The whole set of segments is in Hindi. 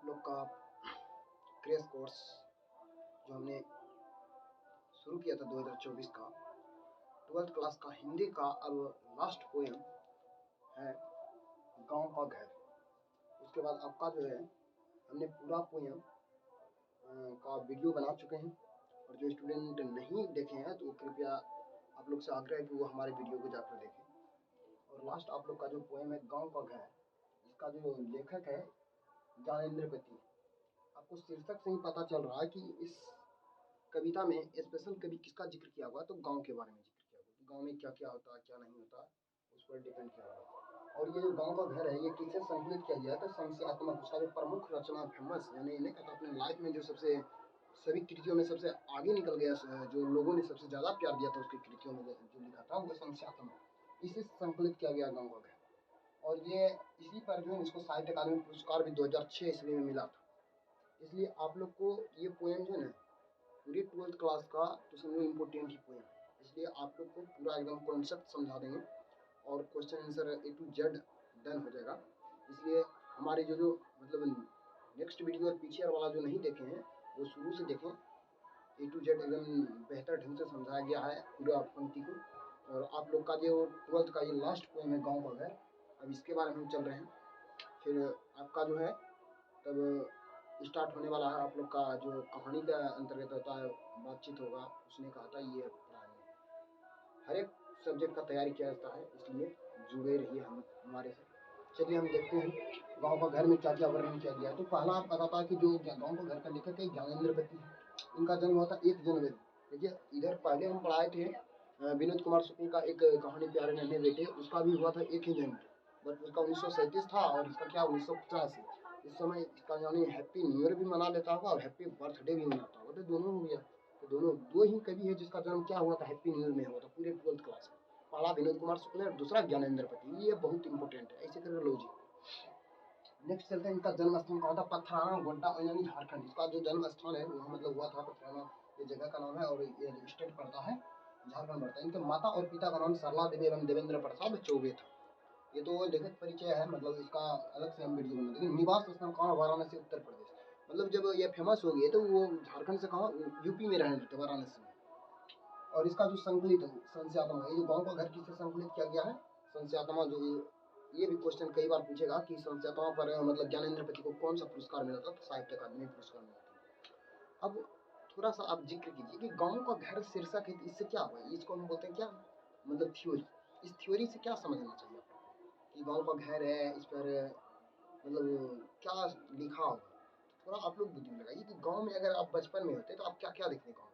आप लोग का क्रैश कोर्स जो हमने शुरू किया था 2024 का 12th क्लास का हिंदी का अब लास्ट पोएम है गांव का घर। उसके बाद आपका जो है हमने पूरा पोएम का वीडियो बना चुके हैं और जो स्टूडेंट नहीं देखे हैं तो कृपया आप लोग से आग्रह है कि वो हमारे वीडियो को जाकर देखें। और लास्ट आप लोग का जो पोएम है गांव का घर, जिसका जो लेखक है ज्ञानेंद्र पति। आपको शीर्षक से ही पता चल रहा है कि इस कविता में स्पेशल कभी किसका जिक्र किया हुआ, तो गांव के बारे में जिक्र किया हुआ। गांव में क्या क्या होता है क्या नहीं होता उस पर डिपेंड किया हुआ। और ये जो गांव का घर है ये किससे संकलित किया गया था? संशयात्मक, उसका जो प्रमुख रचना फेमस, यानी इन्हें कहता अपने लाइफ में जो सबसे सभी कृतियों में सबसे आगे निकल गया, जो लोगों ने सबसे ज्यादा प्यार दिया था उसकी कृतियों में जो लिखा था वो संशयात्मक, इसी से संकलित किया गया गाँव का घर। और ये इसी पर जो है इसको साहित्य अकादमी पुरस्कार भी 2006 ईस्वी में मिला था। इसलिए आप लोग को ये पोएम जो है ना पूरी 12th क्लास का तो समझो इम्पोर्टेंट ही पोएम है। इसलिए आप लोग को पूरा एकदम कॉन्सेप्ट समझा देंगे और question answer A to Z done हो जाएगा। इसलिए हमारे जो मतलब नेक्स्ट वीडियो और पीछे वाला जो नहीं देखे हैं वो शुरू से देखें। A to Z एकदम बेहतर ढंग से समझाया गया है पूरा पंक्ति को। और आप लोग का जो 12th का ये लास्ट पोएम है गाँव का घर, अब इसके बारे में हम चल रहे हैं। फिर आपका जो है तब स्टार्ट होने वाला है आप लोग का जो कहानी का अंतर्गत होता है, बातचीत होगा। उसने कहा था ये पढ़ाएंगे, हर एक सब्जेक्ट का तैयारी किया जाता है, इसलिए जुड़े रहिए हमारे से। चलिए हम देखते हैं गांव का घर में क्या क्या वर्णन किया गया है। तो पहला आप पता था कि जो गांव का घर का लेखक है ज्ञानेंद्र पति है। इनका जन्म हुआ था 1 जनवरी। देखिए इधर पहले हम पढ़ाए थे विनोद कुमार शुक्ल का एक कहानी प्यारे नन्हे बेटे, उसका भी हुआ था 1 ही जनवरी, बट उसका 1937 था और इसका क्या 1985। इस समय इसका यानी हैप्पी न्यू ईयर भी मना लेता होगा और हैप्पी बर्थडे भी मनाता होगा, तो दोनों हो गया। तो दोनों दो ही कवि है जिसका जन्म क्या हुआ था हैप्पी न्यू ईयर में हुआ था पूरे 12th क्लास में। पहला विनोद कुमार शुक्ल और दूसरा ज्ञानेंद्र पति, ये बहुत इंपॉर्टेंट है, ऐसे करके लो जी। नेक्स्ट चलते हैं, इनका जन्म स्थान कहाँ था? पथराना गोड्डा यानी झारखंड। इसका जो जन्म स्थान है वो मतलब हुआ था पथराना, ये जगह का नाम है और ये स्टेट पड़ता है झारखंड पड़ता है। इनके माता और पिता का नाम सरला देवी एवं देवेंद्र प्रसाद चौबे था। ये तो लेखक परिचय है, मतलब इसका अलग से हम वीडियो बना देंगे। निवास स्थान कहाँ? वाराणसी उत्तर प्रदेश। मतलब जब ये फेमस हो गए तो वो झारखंड से कहाँ यूपी में रहने थे, वाराणसी में। और इसका जो संकलित संशयात्मा, ये जो गाँव का घर किससे संकलित किया गया है? संशयात्मा। जो ये भी क्वेश्चन कई बार पूछेगा कि संशयात्मा पर मतलब ज्ञानेंद्र पति को कौन सा पुरस्कार मिला था? तो साहित्य अकादमी पुरस्कार मिला था। अब थोड़ा सा आप जिक्र कीजिए कि गाँव का घर शीर्षक है, इससे क्या हुआ? इसको हम बोलते हैं क्या, मतलब थ्योरी। इस थ्योरी से क्या समझना चाहिए आपको कि गाँव का घर है, इस पर मतलब क्या लिखा होगा? थोड़ा आप लोग बुद्धि लगाइए कि गाँव में अगर आप बचपन में होते तो आप क्या क्या देखने को?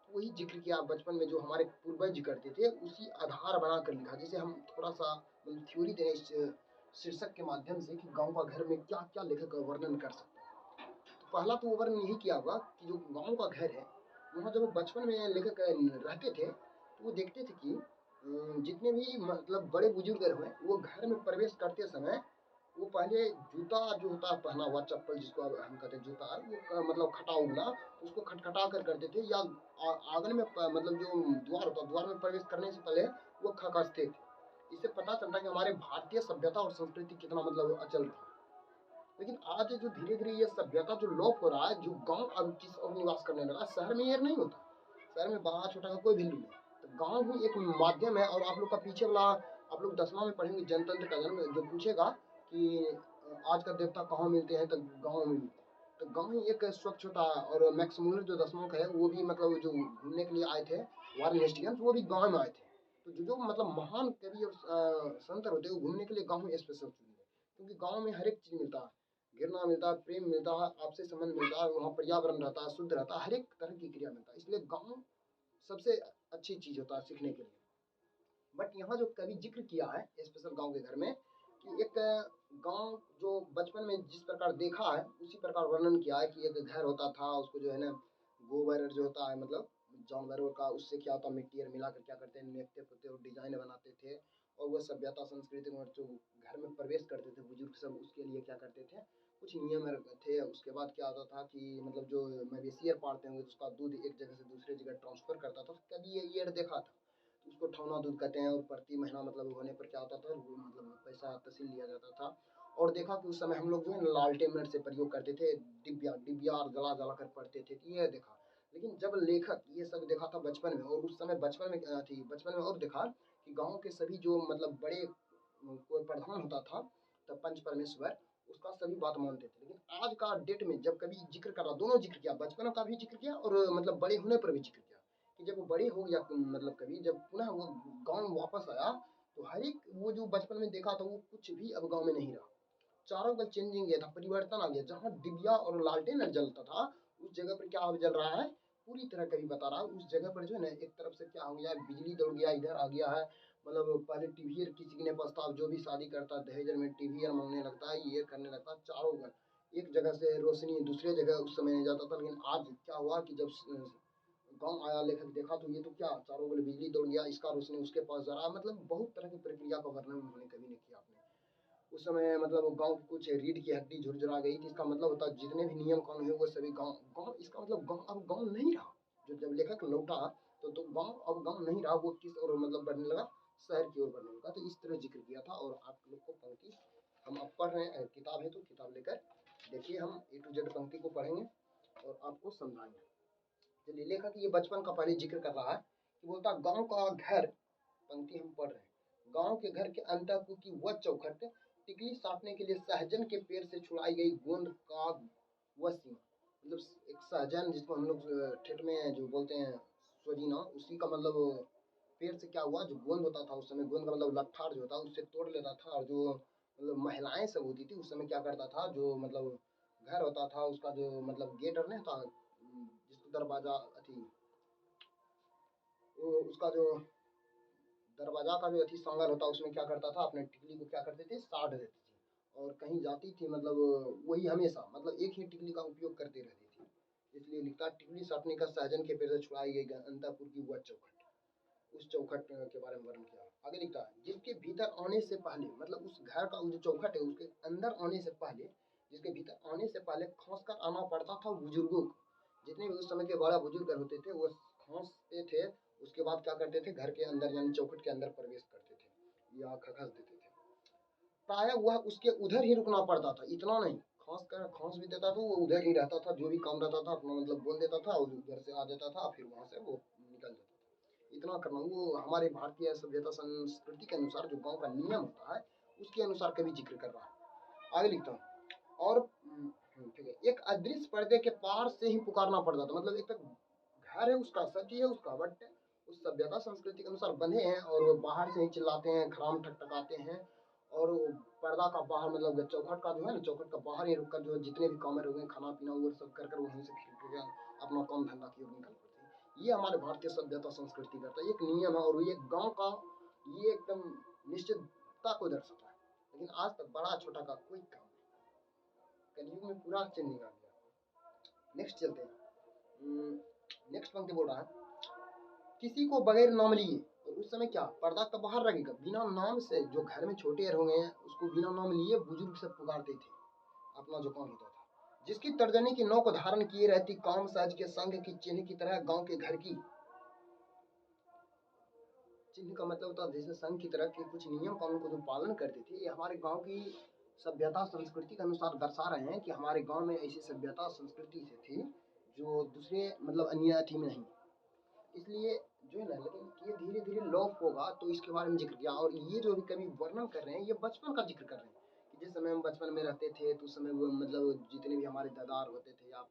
वही जिक्र किया आप बचपन में जो हमारे पूर्वज करते थे उसी आधार बनाकर लिखा। जैसे हम थोड़ा सा मतलब थ्योरी दें इस शीर्षक के माध्यम से कि गांव का घर में क्या क्या लेखक वर्णन कर सकते हैं। तो पहला तो वर्णन यही किया होगा कि जो गांव का घर है वहाँ जब बचपन में लेखक रहते थे तो वो देखते थे कि जितने भी मतलब बड़े बुजुर्ग हुए वो घर में प्रवेश करते समय वो पहले जूता जो होता है पहना हुआ, चप्पल जिसको हम कहते हैं जूता, वो मतलब खटा उगला उसको खटखटा कर करते थे, या आंगन में मतलब जो द्वार होता द्वार में प्रवेश करने से पहले वो खटखटाते थे। इससे पता चलता है कि हमारे भारतीय सभ्यता और संस्कृति कितना मतलब अचल रहा है। लेकिन आज जो धीरे धीरे ये सभ्यता जो लोप हो रहा है, जो गाँव अब किस और निवास करने लगा, शहर में ये नहीं होता। शहर में बड़ा छोटा का कोई वैल्यू नहीं, तो गाँव ही एक माध्यम है। और आप लोग का पीछे वाला आप लोग 10वां में पढ़ेंगे जनतंत्र का जन्म, जो पूछेगा कि आज का देवता कहाँ मिलते हैं, तो गाँव में मिलते हैं। तो गाँव ही एक स्वच्छ होता है। और मैक्स मुलर जो 10वां का है वो भी मतलब जो घूमने के लिए आए थे वारेन हेस्टिंग्स, वो भी गाँव में आए थे। तो जो जो मतलब महान कवि और संत होते हैं वो घूमने के लिए गाँव में स्पेशल चुने गए, क्योंकि गाँव में हर एक चीज़ मिलता है, घृणा मिलता है, प्रेम मिलता है, आपसे संबंध मिलता है, वहाँ पर्यावरण रहता है, शुद्ध रहता है, हर एक तरह की क्रिया मिलता है। इसलिए गाँव सबसे अच्छी चीज़ होता है सीखने के लिए। बट यहाँ जो कवि जिक्र किया है स्पेशल गाँव के घर में कि एक गांव जो बचपन में जिस प्रकार देखा है उसी प्रकार वर्णन किया है कि एक घर होता था, उसको जो है ना गोबर जो होता है मतलब जानवरों का, उससे क्या होता मिट्टी मिलाकर क्या करते हैं लेपते पोते और डिजाइन बनाते थे। और वह सभ्यता संस्कृति में जो घर में प्रवेश करते थे बुजुर्ग सब, उसके लिए क्या करते थे कुछ नियम थे। उसके बाद क्या होता था कि मतलब जो मवेशियर पालते होंगे उसका दूध एक जगह से दूसरे जगह ट्रांसफर करता था। कभी ये देखा था, उसको ठौना दूध कहते हैं। और प्रति महीना मतलब होने पर क्या होता था वो मतलब पैसा तहसील लिया जाता था और देखा कि उस समय हम लोग जो है ना लालटेन से प्रयोग करते थे, डिबिया डिबिया और जला जला कर पढ़ते थे, ये देखा। लेकिन जब लेखक ये सब देखा था बचपन में, और उस समय बचपन में थी बचपन में, और देखा कि गांव के सभी जो मतलब बड़े कोई प्रधान होता था, तब पंच परमेश्वर, उसका सभी बात मानते थे। लेकिन आज का डेट में जब कभी जिक्र करा, दोनों जिक्र किया, बचपन का भी जिक्र किया और मतलब बड़े होने पर भी जिक्र किया, कि जब वो बड़े हो गया मतलब कभी जब पुनः वो गाँव वापस आया, तो हर एक वो जो बचपन में देखा था वो कुछ भी अब गाँव में नहीं रहा। चारों का चेंजिंग गया था, परिवर्तन आ गया। जहाँ डिबिया और लालटेन जलता था, उस जगह पर क्या अब जल रहा है, पूरी तरह कभी बता रहा है, उस जगह पर जो है ना एक तरफ से क्या हो गया, बिजली दौड़ गया, इधर आ गया है। मतलब पहले टीवी किसी ने प्रस्ताव, जो भी शादी करता दहेज में टीवी मांगने लगता है, ये करने लगता है, चारों घर एक जगह से रोशनी दूसरे जगह उस समय नहीं जाता था। लेकिन आज क्या हुआ कि जब गाँव आया लेखक, देखा तो ये तो क्या, चारों बजे बिजली दौड़ गया, इसका रोशनी उसके पास जा रहा है। मतलब बहुत तरह की प्रक्रिया का वर्णन उन्होंने कभी नहीं किया आपने। उस समय मतलब गाँव की कुछ रीढ़ की हड्डी झुरझुरा गई थी, इसका मतलब होता है जितने भी नियम कानून है वो सभी गाँव गाँव, इसका मतलब गाँव अब गाँव नहीं रहा। जो जब लेखक लौटा तो गाँव अब गाँव नहीं रहा, वो किस और मतलब बढ़ने लगा, शहर की ओर बढ़ने लगा। तो इस तरह जिक्र किया था। और आप लोग को पंक्ति हम अब पढ़ रहे हैं, किताब है तो किताब लेकर देखिए, हम ए टू जेड पंक्ति को पढ़ेंगे और आपको समझाएंगे। चलिए, लेखक ये बचपन का पहले जिक्र कर रहा है कि बोलता गाँव का घर, पंक्ति हम पढ़ रहे हैं, गाँव के घर के अंतःपुर की वह चौखट, टिकली साटने के लिए सहजन के पेड़ से छुड़ाई गई गोंद का वह सीमा। मतलब एक सहजन जिसको हम लोग ठेठ में जो बोलते हैं सोजीना, उसी का मतलब पेड़ से क्या हुआ, जो गोंद होता था उस समय, गोंद का मतलब लट्ठार जो होता है उससे तोड़ लेता था। और जो मतलब महिलाएं सब होती थी उस समय क्या करता था, जो मतलब घर होता था उसका जो मतलब गेट और नहीं था, जिसको दरवाजा अथी, उसका जो दरवाजा का जो अथी सांगल होता, उसमें क्या करता था, अपने टिकली को क्या करते थे, साड़ देते थे। और कहीं जाती थी मतलब वही हमेशा मतलब एक ही टिकली का उपयोग करते रहती थी। इसलिए लिखता टिकली साटने का सहजन के पेड़ से छुड़ाई गई अंतःपुर की वह चौखट, उस चौखट के बारे में वर्णन किया। आगे लिखता है, जिसके भीतर आने से पहले, मतलब उस घर का जो चौखट है उसके अंदर आने से पहले, जिसके भीतर आने से पहले खांस कर आना पड़ता था बुजुर्गों को। जितने भी उस समय के बड़ा बुजुर्ग होते थे वो खांसते थे, उसके बाद क्या करते थे, घर के अंदर यानी चौखट के अंदर प्रवेश करते थे या खखस देते थे। प्राय वह उसके उधर ही रुकना पड़ता था, इतना नहीं, खांस कर खांस भी देता था, वो उधर ही रहता था, जो भी काम रहता था अपना मतलब बोल देता था और उधर से आ जाता था, फिर वहां से वो निकल जाता था। इतना करना, वो हमारे भारतीय सभ्यता संस्कृति के अनुसार जो गांव का नियम होता है उसके अनुसार कभी जिक्र कर रहा है। आगे लिखता हूँ, और ठीक है, एक अदृश्य पर्दे के पार से ही पुकारना पड़ता था। मतलब एक तक घर है उसका, सती है उसका, बट उस सभ्यता संस्कृति के अनुसार बंधे हैं और वो बाहर से ही चिल्लाते हैं, खराम ठकठकाते हैं। और पर्दा का बाहर मतलब चौखट का जो है ना, चौखट का बाहर ही रुककर जो जितने भी काम हो गए, खाना पीना वो सब कर वहीं से फिर अपना काम धंधा की ओर निकल पड़ते हैं। ये हमारे भारतीय सभ्यता संस्कृति करता है, एक नियम है और ये गाँव का, ये एकदम निश्चितता को दर्शाता है। लेकिन आज तक बड़ा छोटा का कोई काम नहीं, कलयुग में पूरा चेंजिंग आ गया। नेक्स्ट चलते हैं, नेक्स्ट पंक्ति बोल रहा है, किसी को बगैर नाम लिए, और उस समय क्या पर्दा का बाहर लगेगा, बिना नाम से जो घर में छोटे होंगे उसको बिना नाम लिए बुजुर्ग से पुकारते थे, अपना जो काम होता था। जिसकी तर्जनी की नौ को धारण किए रहती, काम साज के संग की चिन्ह की तरह गांव के घर की, चिन्ह का मतलब होता है जैसे संघ की तरह के कुछ नियम कानून को जो पालन करते थे। ये हमारे गांव की सभ्यता संस्कृति के अनुसार दर्शा रहे हैं कि हमारे गांव में ऐसी सभ्यता संस्कृति से थी जो दूसरे मतलब अन्य अथी में नहीं। इसलिए जो है ना, लेकिन ये धीरे धीरे लोप होगा, तो इसके बारे में जिक्र किया। और ये जो भी कवि वर्णन कर रहे हैं ये बचपन का जिक्र कर रहे हैं, कि जिस समय हम बचपन में रहते थे तो उस समय वो मतलब जितने भी हमारे दादार होते थे या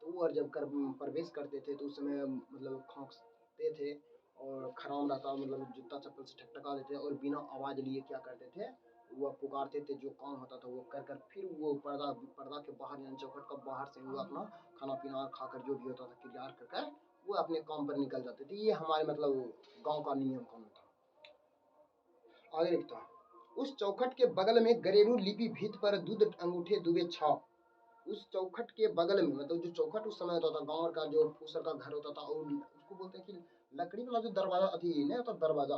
तो वो, और जब कर प्रवेश करते थे तो उस समय मतलब खोंकते थे और खराम रहता, मतलब जूता चप्पल से ठकठका देते और बिना आवाज़ लिए क्या करते थे, वो पुकारते थे, जो काम होता था वो कर कर फिर वो पर्दा पर्दा के बाहर यानी चौखट का बाहर से वो अपना खाना पीना खाकर जो भी होता था क्रिया कर कर वो अपने काम पर निकल जाते थे। ये हमारे मतलब गांव का नियम कानून था। आगे लिखता है, उस चौखट के बगल में घरेलू लिपि भीत पर दूध अंगूठे दुबे छाव। उस चौखट के बगल में, मतलब जो चौखट उस समय होता था गांव का जो फूसर का घर होता था, और उसको बोलते हैं कि लकड़ी वाला जो दरवाजा अथी नहीं होता दरवाजा,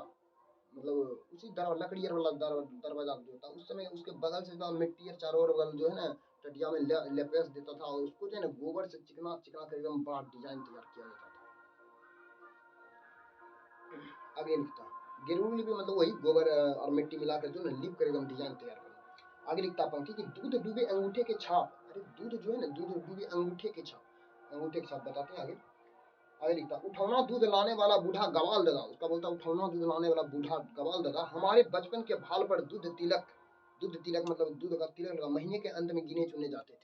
मतलब उसी लकड़ी वाला दरवाजा जो था उस समय, उसके बगल से तो मिट्टी और चारों ओर जो है ना टटिया में लेपेस देता था, और उसको जो है ना गोबर से चिकना चिकना कर एकदम बड़ा डिजाइन तैयार किया जाता था। आगे लिखता, गेरूल लिपि मतलब वही गोबर और मिट्टी मिलाकर जो ना लिप कर एकदम डिजाइन तैयार करना। आगे लिखता पंक्ति कि दूध डूबे अंगूठे के छाप, अरे दूध जो है ना, दूध डूबे अंगूठे के छाप, अंगूठे के छाप बताते हैं आगे। आगे लिखता उठौना दूध लाने वाला बूढ़ा गवाल दादा, उसका बोलता उठौना दूध लाने वाला बूढ़ा गवाल दादा, हमारे बचपन के भाल पर दूध तिलक, दूध तिलक मतलब दूध का तिलक लगा, महीने के अंत में गिने चुने जाते थे।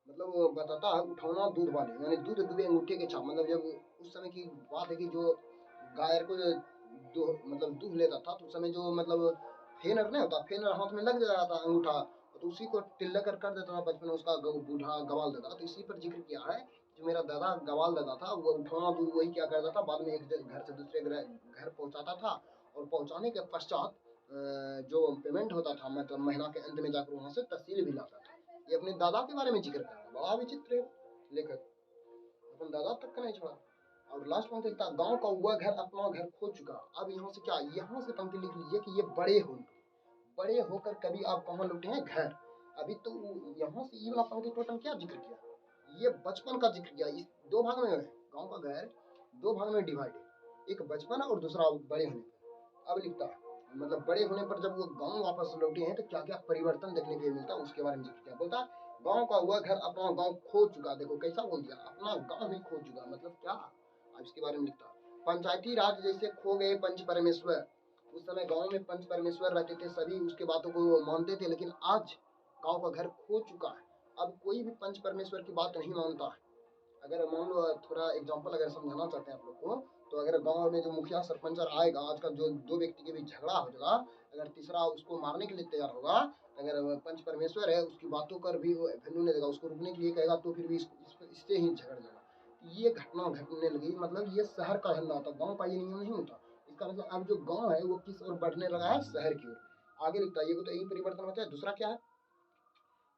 मतलब वो बताता है उठौना दूध वाले, यानी दूध डूबे अंगूठे के छाप, मतलब जब उस समय की बात है कि जो गाय को मतलब दूध लेता था तो उस समय जो मतलब फेनर नहीं होता, फेनर हाथ में लग जाता था अंगूठा, तो उसी को तिलक कर देता था बचपन में उसका बूढ़ा गवाल दादा। तो इसी पर जिक्र किया है, जो मेरा दादा गवाल दादा था वो उठौना दूध वही क्या करता था, बाद में एक घर से दूसरे घर पहुंचाता था, और पहुंचाने के पश्चात जो पेमेंट होता था मतलब महीना के अंत में जाकर वहां से तहसील भी लाता था। ये अपने दादा के बारे में जिक्र कर रहा है, बड़ा विचित्र है लेखक, अपन दादा तक का नहीं छोड़ा। और लास्ट में देखता गांव का हुआ घर अपना घर खो चुका। अब यहाँ से क्या, यहाँ से पंक्ति लिख लीजिए कि ये बड़े होकर कभी आप कहाँ लौटे हैं, घर। अभी तो यहाँ से ये वाला पंक्ति टोटल क्या जिक्र किया, ये बचपन का जिक्र किया। इस दो भाग में है, गांव का घर दो भाग में डिवाइड है, एक बचपन और दूसरा बड़े होने पर। अब लिखता मतलब बड़े होने पर जब वो गांव वापस लौटे हैं तो क्या क्या परिवर्तन देखने को मिलता है उसके बारे में जिक्र किया। बोलता गांव का हुआ घर अपना गांव खो चुका, देखो कैसा बोल दिया, अपना गांव ही खो चुका, मतलब क्या। अब इसके बारे में लिखता पंचायती राज जैसे खो गए पंच परमेश्वर, उस समय गांव में पंच परमेश्वर रहते थे, सभी उसके बातों को मानते थे, लेकिन आज गांव का घर खो चुका है, अब कोई भी पंच परमेश्वर की बात नहीं मानता है। अगर मान लो थोड़ा एग्जांपल अगर समझाना चाहते हैं आप लोग को, तो अगर गांव में जो मुखिया सरपंच आएगा, आज का जो दो व्यक्ति के बीच झगड़ा हो जाएगा, अगर तीसरा उसको मारने के लिए तैयार होगा, अगर पंच परमेश्वर है उसकी बातों कर भी वैल्यू नहीं देगा, उसको रुकने के लिए कहेगा तो फिर भी इससे ही झगड़ जाएगा। ये घटना घटने लगी, मतलब ये शहर का धंधा होता, गाँव का ये नियम नहीं होता। इसका मतलब अब जो गाँव है वो किस ओर बढ़ने लगा है, शहर की ओर। आगे लिखता है ये तो यही परिवर्तन होता है। दूसरा क्या है,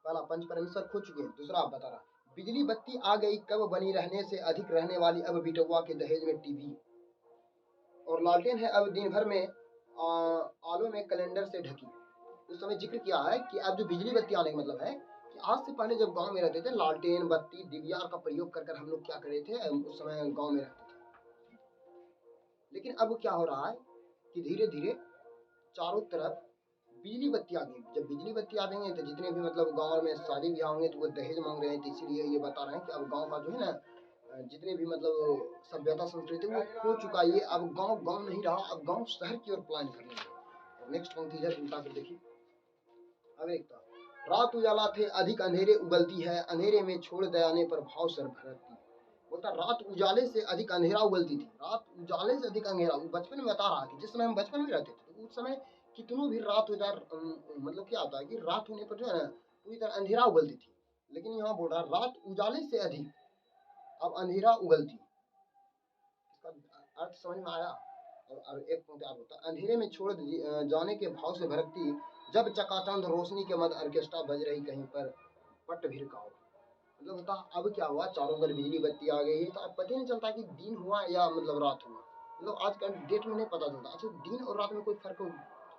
पहला पंच परमेश्वर खो चुके हैं, दूसरा आप बता रहा बिजली बत्ती आ गई कब बनी, रहने से अधिक रहने वाली अब बिटौवा के दहेज में टीवी, और लालटेन है अब दिन भर में आलों में कैलेंडर से ढकी। उस समय जिक्र किया है कि अब जो बिजली बत्ती आने का मतलब है कि आज से पहले जब गांव में रहते थे लालटेन बत्ती दिव्या का प्रयोग कर हम लोग क्या कर रहे थे, उस समय गांव में रहते थे। लेकिन अब क्या हो रहा है कि धीरे धीरे चारों तरफ बिजली बत्ती आ गई। जब बिजली बत्ती आ गई तो जितने भी मतलब गांव में शादी ब्याह होंगे तो वो दहेज मांग रहे हैं, तो इसीलिए ये बता रहे हैं कि अब गांव का जो है ना जितने भी मतलब सभ्यता संस्कृति वो खो चुका है। ये अब गांव गांव नहीं रहा, अब गांव शहर की ओर प्लान करने लगे। नेक्स्ट पंक्ति इधर उल्टा कर देखिए, अब एक रात उजाला थे अधिक अंधेरे उगलती है, अंधेरे में छोड़ दयाने पर भाव सर भरती। बोलता रात उजाले से अधिक अंधेरा उगलती थी, रात उजाले से अधिक अंधेरा। बचपन में बता रहा कि जिस समय हम बचपन में रहते थे तो उस समय कितनों भी रात उजार मतलब क्या होता है कि रात होने पर जो है ना पूरी तरह अंधेरा उगलती थी, लेकिन यहाँ बोल रहा रात उजाले से अधिक अब अंधेरा उगलती। इसका अर्थ समझ में आया। और एक पंक्ति आप होता अंधेरे में छोड़ जाने के भाव से भरकती, जब चकाचौंध रोशनी के मध्य ऑर्केस्ट्रा बज रही कहीं पर पट भिड़काओ। मतलब होता अब क्या हुआ, चारों ओर बिजली बत्ती आ गई है तो अब पता नहीं चलता कि दिन हुआ या मतलब रात हुआ, मतलब आज का डेट में नहीं पता चलता। अच्छा दिन और रात में कोई फर्क हो,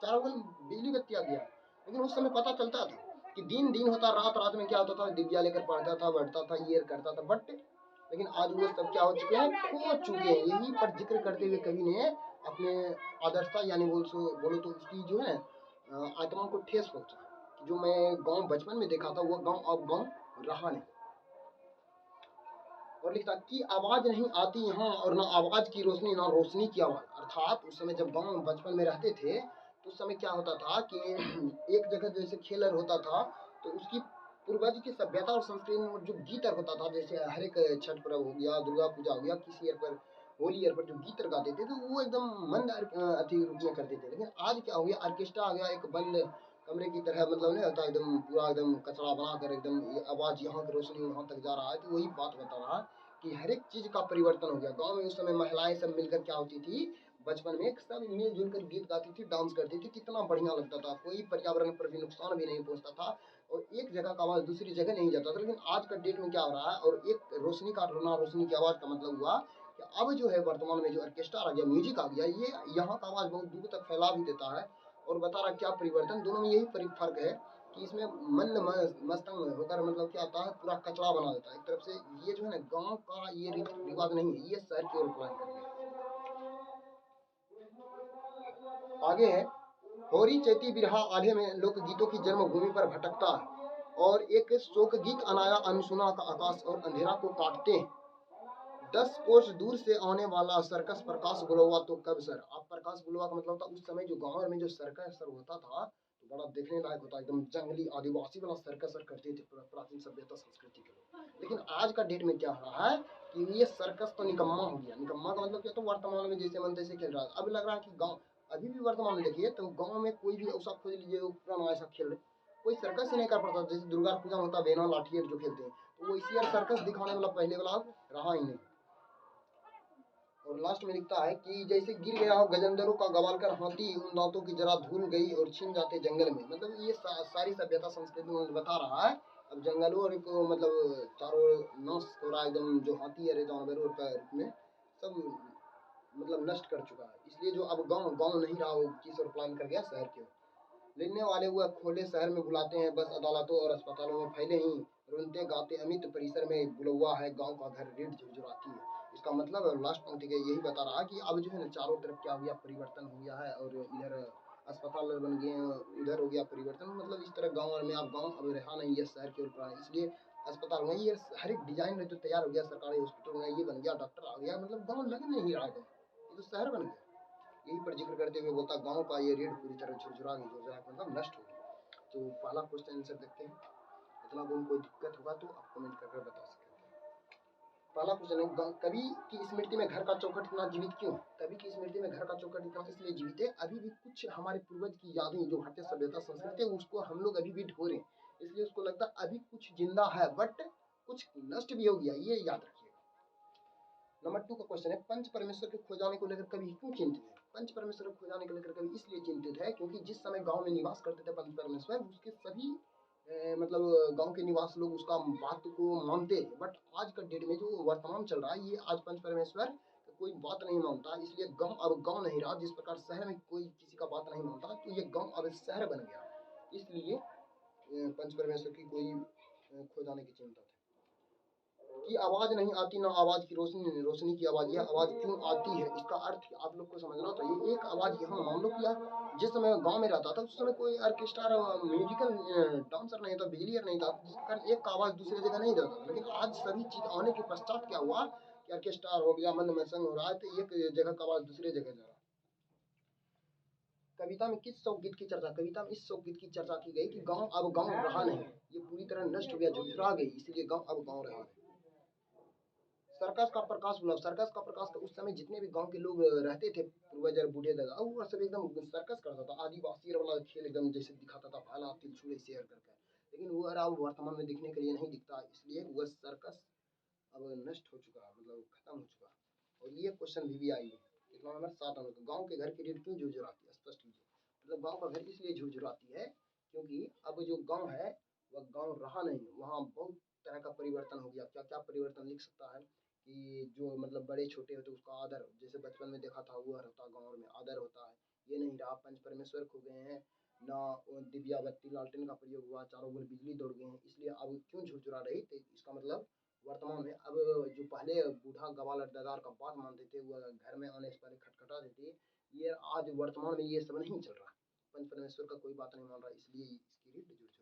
चारों ओर बिजली बत्ती आ गया, लेकिन उस समय पता चलता था कि दिन दिन होता, रात रात में क्या होता था, दिव्या लेकर पढ़ता था, बैठता था, ये करता था, बट लेकिन आज वो सब क्या हो चुके हैं, खो चुके हैं। यही पर जिक्र करते हुए कवि ने अपने आदर्शता यानी बोलो तो उसकी जो है आत्मा को ठेस पहुंचा। जो मैं गांव बचपन में देखा था वो गांव अब गांव रहा नहीं। और लिखता कि आवाज नहीं आती यहाँ और ना आवाज की रोशनी ना रोशनी की आवाज। अर्थात उस समय जब गांव बचपन में रहते थे तो उस समय क्या होता था कि एक जगह जैसे खेल होता था तो उसकी पूर्वज की सभ्यता और संस्कृति में जो गीत होता था, जैसे हर एक छठ पर्व हो गया, दुर्गा पूजा हो गया, किसी ईयर पर होली ईयर पर जो गीत गाते थे तो वो एकदम मंद अति रूप में करते थे। लेकिन आज क्या हो गया, ऑर्केस्ट्रा आ गया, एक बंद कमरे की तरह, मतलब नहीं होता एकदम पूरा एकदम कचरा बनाकर एकदम आवाज यहाँ की रोशनी वहाँ तक जा रहा है। तो वही बात बता रहा कि हर एक चीज का परिवर्तन हो गया। गांव में उस समय महिलाएं सब मिलकर क्या होती थी, बचपन में सब मिलजुल कर गीत गाती थी, डांस करती थी, कितना बढ़िया लगता था, कोई पर्यावरण पर भी नुकसान भी नहीं पहुंचता था और एक जगह का आवाज दूसरी जगह नहीं जाता था। लेकिन आज का डेट में क्या हो रहा है, और एक रोशनी का रोना रोशनी की आवाज का मतलब हुआ कि अब जो है वर्तमान में जो ऑर्केस्ट्रा आ गया, म्यूजिक आ गया, ये यहाँ का आवाज बहुत दूर तक फैला भी देता है। और बता रहा क्या परिवर्तन, दोनों में यही फर्क है कि इसमें मन मस्तंग होकर मतलब क्या होता है, पूरा कचरा बना देता है एक तरफ से। ये जो है ना गांव का ये रीति रिवाज नहीं है, ये शहर की ओर प्लान कर दिया। आगे है होरी चैती बिरहा आधे में लोकगीतों की जन्मभूमि पर भटकता है और एक शोक गीत अनाया अनसुना का आकाश और अंधेरा को काटते हैं। 10 कोस दूर से आने वाला सर्कस प्रकाश बुलवा तो कब सर। आप प्रकाश बुलवा का मतलब था उस समय जो गांव में जो सर्कस सर होता था तो बड़ा देखने लायक होता, एकदम जंगली आदिवासी वाला सर्कस सर करते थे प्राचीन सभ्यता संस्कृति के लोग। लेकिन आज का डेट में क्या हो रहा है कि ये सर्कस तो निकम्मा हो गया। निकम्मा का मतलब क्या, तो वर्तमान में जैसे मन तैसे खेल रहा है। अब लग रहा है कि गाँव अभी भी वर्तमान में देखिए तो गाँव में कोई भी ऐसा खोज लीजिए पुराना ऐसा खेल रहे, कोई सर्कस ही नहीं कर पाता। जैसे दुर्गा पूजा होता है बेना लाठी जो खेलते हैं, तो वैसे यार सर्कस दिखाने वाला पहले वाला रहा ही नहीं। और लास्ट में लिखता है कि जैसे गिर गया हो गजेंद्रों का गवाल कर हाथी, उन दांतों की जरा धूल गई और छिन जाते जंगल में। मतलब ये सारी सभ्यता संस्कृति बता रहा है। अब जंगलों और को मतलब चारों नाश हो रहा है, एकदम जो हाथी है जानवरों का रूप में सब मतलब नष्ट कर चुका है। इसलिए जो अब गांव गांव नहीं रहा, वो किस और प्लान कर गया शहर के लेने वाले हुआ खोले शहर में बुलाते हैं, बस अदालतों और अस्पतालों में फैले ही रोनते गाते अमित परिसर में बुलवा है गांव का घर रीढ़ झुरझुराती है। इसका मतलब लास्ट पंक्ति के यही बता रहा है कि अब जो है ना चारों तरफ क्या हो गया, परिवर्तन हो गया है और इधर अस्पताल बन गए हैं, उधर हो गया परिवर्तन। मतलब इस तरह गाँव में अब गाँव अब रहा नहीं है, शहर की ओर बढ़ा है। इसलिए अस्पताल में ये हर एक डिजाइन में जो तैयार हो गया, सरकारी हॉस्पिटल में ये बन गया, डॉक्टर आ गया, मतलब गाँव लग नहीं रहा है, ये तो शहर बन गया। यही पर जिक्र करते हुए बोलता गांव का ये रीढ़ पूरी तरह झुरझुरा गई, जो मतलब नष्ट हो गई। तो पहला क्वेश्चन आंसर देखते हैं। इतना भी कोई दिक्कत होगा तो आप कमेंट करके बता सकते हैं। पहला क्वेश्चन है, कवि की स्मृति में घर का चौखट इतना जीवित क्यों। कवि की स्मृति में घर का चौखट इतना इसलिए जीवित है, अभी भी कुछ हमारे पूर्वज की यादें जो भारतीय सभ्यता संस्कृति है उसको हम लोग अभी भी ढो रहे हैं, इसलिए उसको लगता है अभी कुछ जिंदा है, बट कुछ नष्ट भी हो गया, ये याद रखिएगा। नंबर 2 का क्वेश्चन है, पंच परमेश्वर के खो जाने को लेकर कवि क्यों चिंतित है। पंच परमेश्वर को खो जाने को लेकर कवि इसलिए चिंतित है क्योंकि जिस समय गांव में निवास करते थे पंच परमेश्वर, उसके सभी मतलब गांव के निवास लोग उसका बात को मानते थे। बट आज का डेट में जो वर्तमान चल रहा है, ये आज पंच परमेश्वर कोई बात नहीं मानता, इसलिए गांव अब गांव नहीं रहा। जिस प्रकार शहर में कोई किसी का बात नहीं मानता, तो ये गांव अब शहर बन गया, इसलिए पंच परमेश्वर की कोई खो जाने की चिंता थी। की आवाज नहीं आती ना आवाज की रोशनी, रोशनी की आवाज, यह आवाज क्यों आती है, इसका अर्थ आप लोग को समझना चाहिए। एक आवाज यहाँ मान लो कि जिस समय गांव में रहता था उस समय कोई ऑर्केस्ट्रा म्यूजिकल डांसर नहीं था, बिजलियर नहीं था, जिस कारण एक आवाज दूसरी जगह नहीं जाता था। लेकिन आज सभी चीज आने के पश्चात क्या हुआ कि ऑर्केस्ट्रा हो गया, मंद मसंग हो रहा है, तो एक जगह का आवाज दूसरी जगह जा रहा है। कविता में किस शोकगीत की चर्चा, कविता में इस शोकगीत की चर्चा की गई कि गांव अब गांव रहा नहीं, ये पूरी तरह नष्ट हो गया, झुरझुरा गई, इसलिए गांव अब गांव रहा नहीं। सर्कस का प्रकाश बुलाओ, सर्कस का प्रकाश का उस समय जितने भी गांव के लोग रहते थे पूर्वज बूढ़े दादा, वो सब एकदम सर्कस करता था, आदिवासी वाला खेल एकदम जैसे दिखाता था, भाला तिलछुल शेयर करके। लेकिन वो अब वर्तमान में दिखने के लिए नहीं दिखता, इसलिए वह सर्कस अब नष्ट हो चुका, मतलब खत्म हो चुका। और ये क्वेश्चन भी आई है, कितना नंबर 7 नंबर, गाँव के घर की रीढ़ क्यों झुरझुराती है, स्पष्ट कीजिए। मतलब गाँव का घर इसलिए झुरझुराती है क्योंकि अब जो गाँव है वह गाँव रहा नहीं, वहाँ बहुत तरह का परिवर्तन हो गया। क्या क्या परिवर्तन लिख सकता है कि जो मतलब बड़े छोटे होते उसका आदर, जैसे बचपन में देखा था वो होता, गाँव में आदर होता है, ये नहीं रहा। पंच परमेश्वर खो गए हैं, ना दिव्या बत्ती लालटेन का प्रयोग हुआ, चारों ओर बिजली दौड़ गए हैं, इसलिए अब क्यों झुरझुरा रही। तो इसका मतलब वर्तमान में अब जो पहले बूढ़ा गवाल अड्डादार का बात मानते थे, वह घर में आने से पहले खटखटा देते, ये आज वर्तमान में ये सब नहीं चल रहा। पंच परमेश्वर का कोई बात नहीं मान रहा, इसलिए इसकी रीढ़ झुरझुरा।